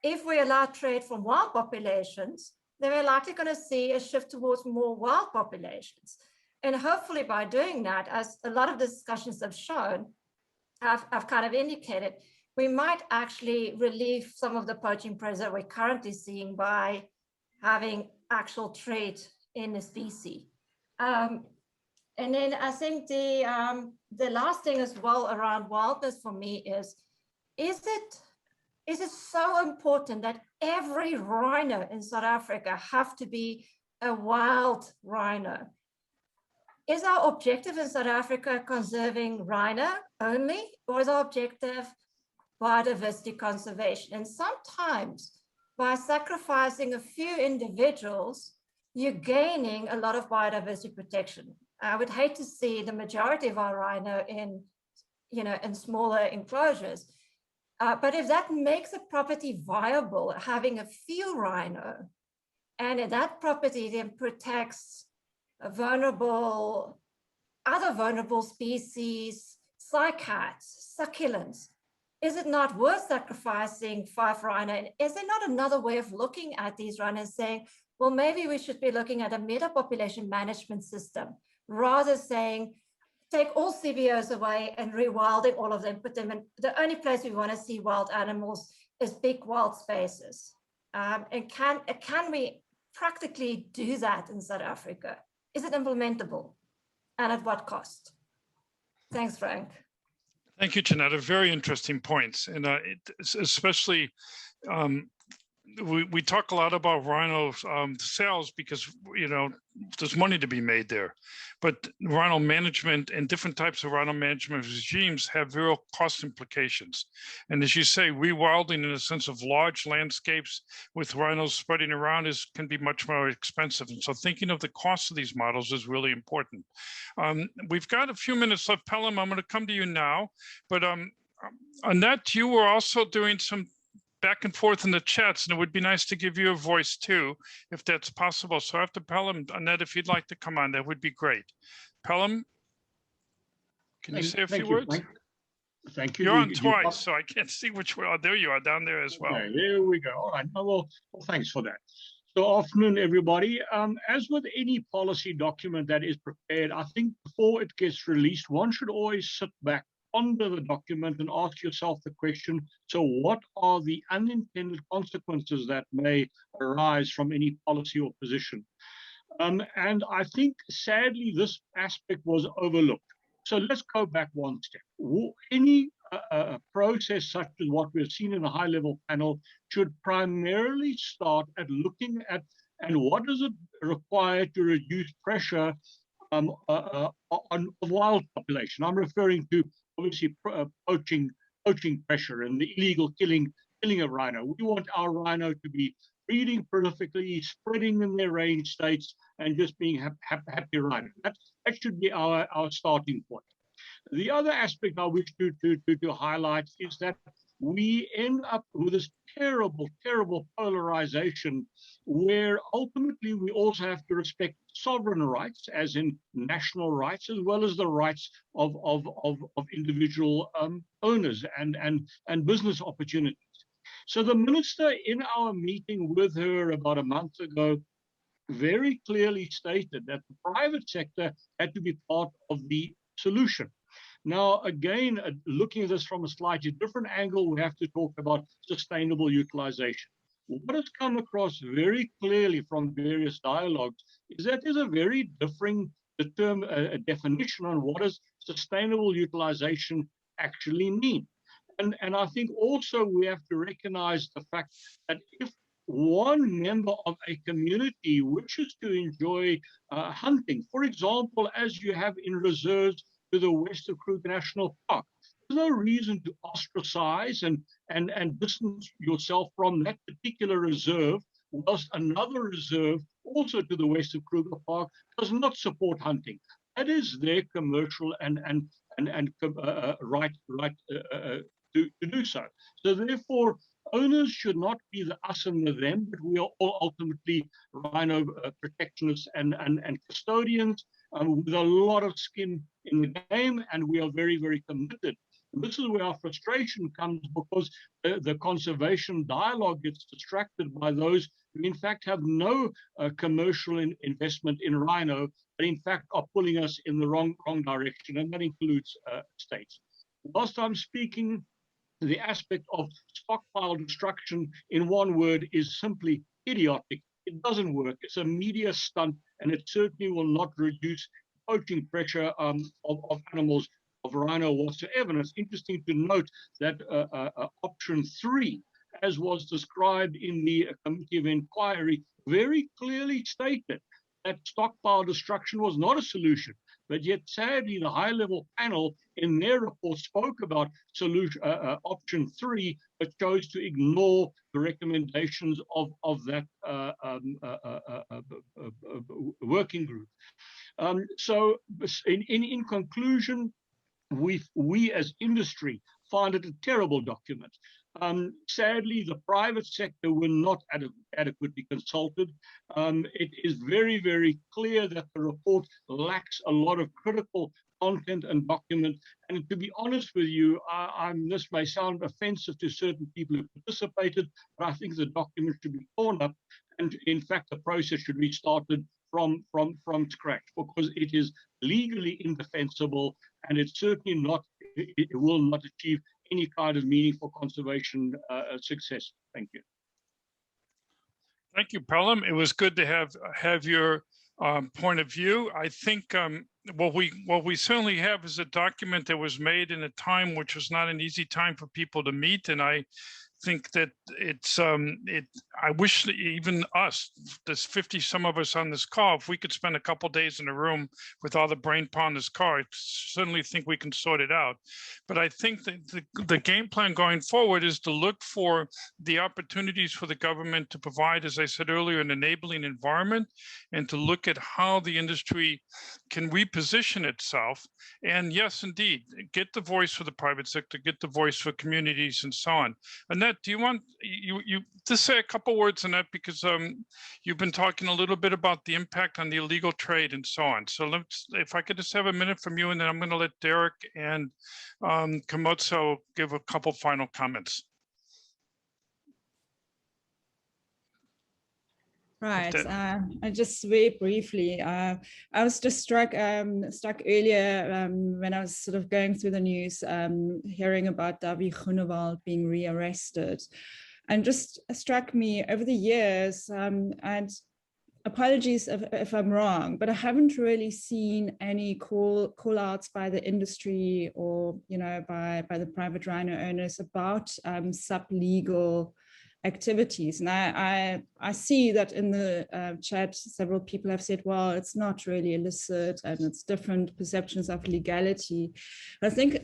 If we allow trade from wild populations, then we're likely going to see a shift towards more wild populations. And hopefully by doing that, as a lot of the discussions have shown, I've kind of indicated, we might actually relieve some of the poaching pressure we're currently seeing by having actual trade in the species. And then I think the last thing as well around wildness for me is it so important that every rhino in South Africa have to be a wild rhino. Is our objective in South Africa conserving rhino only, or is our objective biodiversity conservation? And sometimes by sacrificing a few individuals, you're gaining a lot of biodiversity protection. I would hate to see the majority of our rhino in, in smaller enclosures. But if that makes a property viable, having a few rhino, and that property then protects other vulnerable species, cycads, succulents, is it not worth sacrificing 5 rhino? And is there not another way of looking at these rhinos, saying, well, maybe we should be looking at a meta-population management system, rather saying, take all CBOs away and rewilding all of them, put them in. The only place we want to see wild animals is big wild spaces. And can we practically do that in South Africa? Is it implementable? And at what cost? Thanks, Frank. Thank you, Janetta. Very interesting points. And especially, we talk a lot about rhino sales because, there's money to be made there. But rhino management and different types of rhino management regimes have real cost implications. And as you say, rewilding in a sense of large landscapes with rhinos spreading around can be much more expensive. And so thinking of the cost of these models is really important. We've got a few minutes left. Pelham, I'm going to come to you now. But Annette, you were also doing some back and forth in the chats, and it would be nice to give you a voice too, if that's possible. So after Pelham, Annette, if you'd like to come on, that would be great. Pelham, can you say a few words? Frank. Thank you. You're on twice, so I can't see which way. Oh, there you are, down there as well. Okay, there we go. All right. Well, thanks for that. So afternoon, everybody. As with any policy document that is prepared, I think before it gets released, one should always sit back, ponder the document and ask yourself the question, so what are the unintended consequences that may arise from any policy or position? And I think, sadly, this aspect was overlooked. So let's go back one step. Any process such as what we've seen in a high-level panel should primarily start at looking at, and what does it require to reduce pressure on the wild population? I'm referring to obviously poaching pressure and the illegal killing of rhino. We want our rhino to be breeding prolifically, spreading in their range states, and just being happy rhino. That should be our starting point. The other aspect I wish to highlight is that we end up with this terrible polarization where ultimately we also have to respect sovereign rights, as in national rights, as well as the rights of individual owners and business opportunities. So the minister, in our meeting with her about a month ago, very clearly stated that the private sector had to be part of the solution. Now, again, looking at this from a slightly different angle, we have to talk about sustainable utilization. What has come across very clearly from various dialogues is that there's a very differing definition on what does sustainable utilization actually mean. And I think also we have to recognize the fact that if one member of a community wishes to enjoy hunting, for example, as you have in reserves to the west of Kruger National Park, there's no reason to ostracize and distance yourself from that particular reserve, whilst another reserve, also to the west of Kruger Park, does not support hunting. That is their commercial and right to do so. So therefore, owners should not be the us and the them, but we are all ultimately rhino protectionists and custodians with a lot of skin in the game, and we are very, very committed. And this is where our frustration comes, because the conservation dialogue gets distracted by those who in fact have no commercial investment in rhino, but in fact are pulling us in the wrong direction, and that includes states. Whilst I'm speaking, the aspect of stockpile destruction, in one word, is simply idiotic. It doesn't work. It's a media stunt, and it certainly will not reduce poaching pressure of animals, of rhino whatsoever. And it's interesting to note that option 3, as was described in the committee of inquiry, very clearly stated that stockpile destruction was not a solution. But yet, sadly, the high-level panel in their report spoke about solution option 3, but chose to ignore the recommendations of that working group. So, in conclusion, we as industry find it a terrible document. Sadly, the private sector were not adequately consulted. It is very, very clear that the report lacks a lot of critical content and document. And to be honest with you, this may sound offensive to certain people who participated, but I think the document should be torn up. And in fact, the process should be started from scratch, because it is legally indefensible, and it will not achieve any kind of meaningful conservation success. Thank you. Thank you, Pelham. It was good to have your point of view. I think what we certainly have is a document that was made in a time which was not an easy time for people to meet, and I think that I wish that even us, there's 50 some of us on this call, if we could spend a couple days in a room with all the brain power in this car, I certainly think we can sort it out. But I think that the game plan going forward is to look for the opportunities for the government to provide, as I said earlier, an enabling environment, and to look at how the industry can reposition itself. And yes, indeed, get the voice for the private sector, get the voice for communities, and so on. Annette, do you want you to say a couple words on that, because you've been talking a little bit about the impact on the illegal trade and so on. So if I could just have a minute from you, and then I'm going to let Derek and Kgomotso give a couple final comments. Right. I just very briefly, I was just struck earlier when I was sort of going through the news, hearing about Dawie Groenewald being rearrested, and just struck me over the years. And apologies if I'm wrong, but I haven't really seen any call outs by the industry or by the private rhino owners about sub-legal activities. And I see that in the chat, several people have said, well, it's not really illicit and it's different perceptions of legality. I think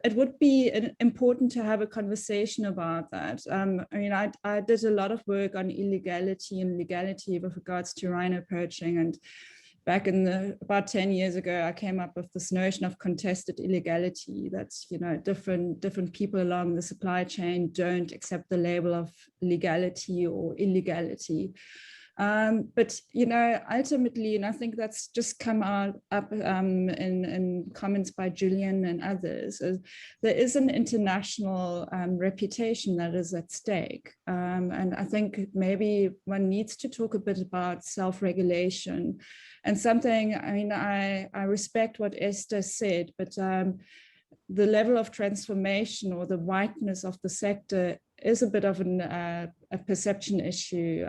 it would be important to have a conversation about that. I mean, I did a lot of work on illegality and legality with regards to rhino poaching, and back in about 10 years ago, I came up with this notion of contested illegality. That's, different people along the supply chain don't accept the label of legality or illegality. But, ultimately, and I think that's just come up in comments by Julian and others, there is an international reputation that is at stake. And I think maybe one needs to talk a bit about self-regulation and something. I mean, I respect what Esther said, but the level of transformation or the whiteness of the sector is a bit of a perception issue,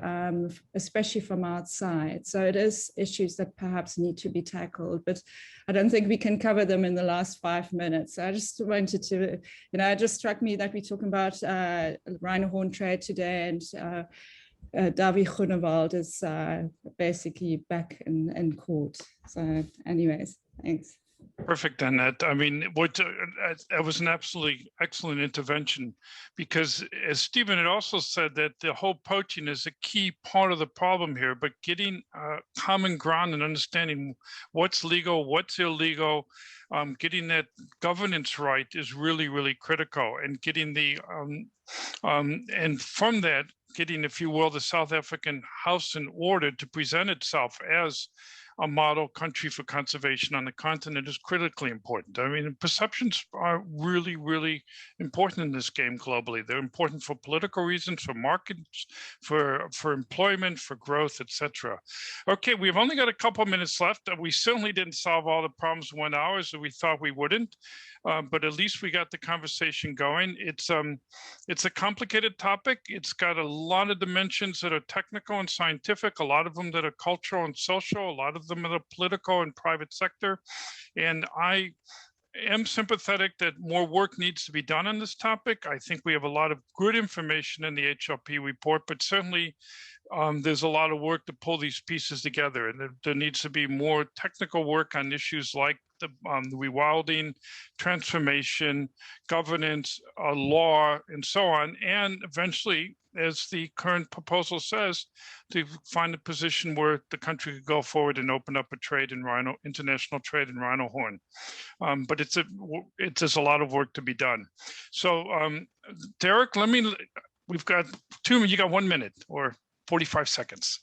especially from outside. So it is issues that perhaps need to be tackled, but I don't think we can cover them in the last 5 minutes. So I just wanted to, it just struck me that we're talking about rhino horn trade today, and Dawie Groenewald is basically back in court. So anyways, thanks. Perfect, Annette. I mean, that was an absolutely excellent intervention, because as Stephen had also said, that the whole poaching is a key part of the problem here, but getting common ground and understanding what's legal, what's illegal, getting that governance right is really, really critical, and getting the, and from that, getting, if you will, the South African House in order to present itself as a model country for conservation on the continent is critically important. I mean, perceptions are really, really important in this game globally. They're important for political reasons, for markets, for employment, for growth, etc. Okay, we've only got a couple minutes left. We certainly didn't solve all the problems in 1 hour, so we thought we wouldn't. But at least we got the conversation going. It's a complicated topic. It's got a lot of dimensions that are technical and scientific, a lot of them that are cultural and social, a lot of them that are political and private sector. And I am sympathetic that more work needs to be done on this topic. I think we have a lot of good information in the HLP report, but certainly there's a lot of work to pull these pieces together, and there needs to be more technical work on issues like the rewilding, transformation, governance, law, and so on, and eventually, as the current proposal says, to find a position where the country could go forward and open up a trade in rhino, international trade in rhino horn. But there's a lot of work to be done. So, Derek, we've got you got 1 minute or 45 seconds.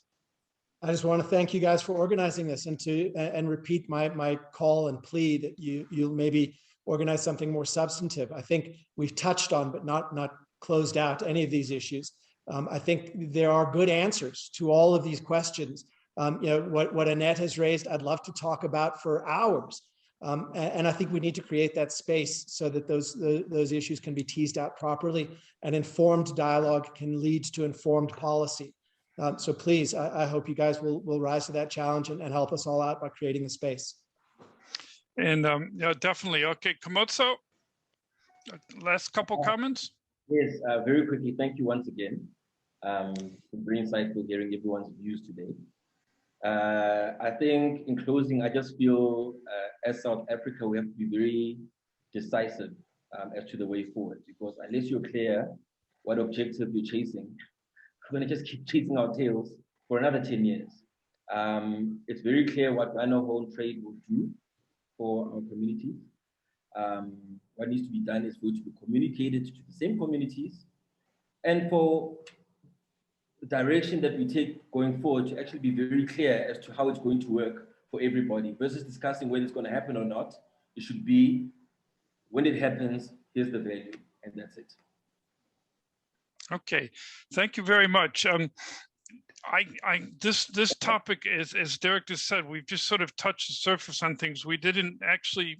I just want to thank you guys for organizing this and repeat my call and plea that you'll maybe organize something more substantive. I think we've touched on, but not closed out any of these issues. I think there are good answers to all of these questions. What Annette has raised, I'd love to talk about for hours. And I think we need to create that space so that those issues can be teased out properly, and informed dialogue can lead to informed policy. So please, I hope you guys will rise to that challenge and help us all out by creating the space. And yeah, definitely. Okay, Kgomotso, last couple comments. Yes, very quickly. Thank you once again. Very insightful hearing everyone's views today. I think in closing, I just feel as South Africa, we have to be very decisive as to the way forward, because unless you're clear what objective you're chasing, we're going to just keep chasing our tails for another 10 years. It's very clear what rhino horn trade will do for our communities. What needs to be done is for it to be communicated to the same communities, and for the direction that we take going forward to actually be very clear as to how it's going to work for everybody, versus discussing whether it's going to happen or not. It should be, when it happens, here's the value, and that's it. Okay, thank you very much. This topic is, as Derek just said, we've just sort of touched the surface on things. We didn't actually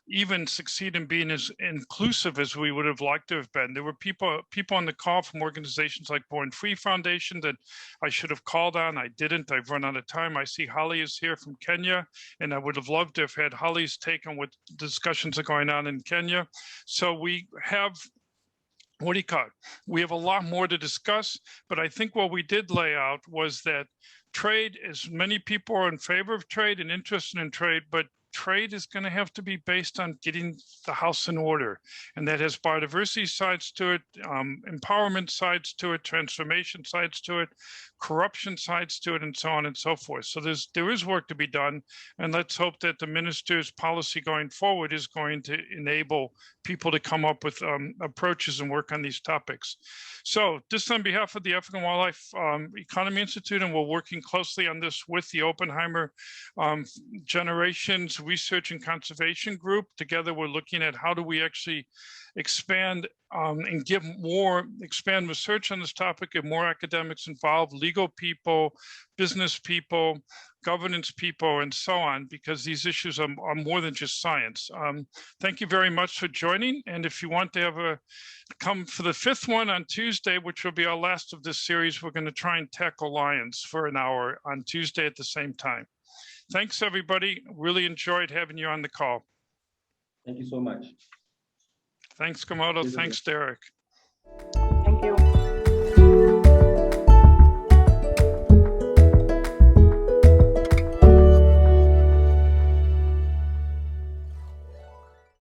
even succeed in being as inclusive as we would have liked to have been. There were people on the call from organizations like Born Free Foundation that I should have called on. I didn't. I've run out of time. I see Holly is here from Kenya, and I would have loved to have had Holly's take on what discussions are going on in Kenya. So we have, what do you call it? We have a lot more to discuss, but I think what we did lay out was that trade is, many people are in favor of trade and interested in trade, but trade is going to have to be based on getting the house in order. And that has biodiversity sides to it, empowerment sides to it, transformation sides to it, corruption sides to it, and so on and so forth. So there is work to be done. And let's hope that the minister's policy going forward is going to enable people to come up with approaches and work on these topics. So just on behalf of the African Wildlife Economy Institute, and we're working closely on this with the Oppenheimer Generations Research and Conservation Group. Together, we're looking at how do we actually expand and expand research on this topic, get more academics involved, legal people, business people, governance people, and so on, because these issues are more than just science. Thank you very much for joining. And if you want to have come for the 5th one on Tuesday, which will be our last of this series, we're going to try and tackle lions for an hour on Tuesday at the same time. Thanks, everybody. Really enjoyed having you on the call. Thank you so much. Thanks, Kgomotso. Thanks, Derek. Thank you.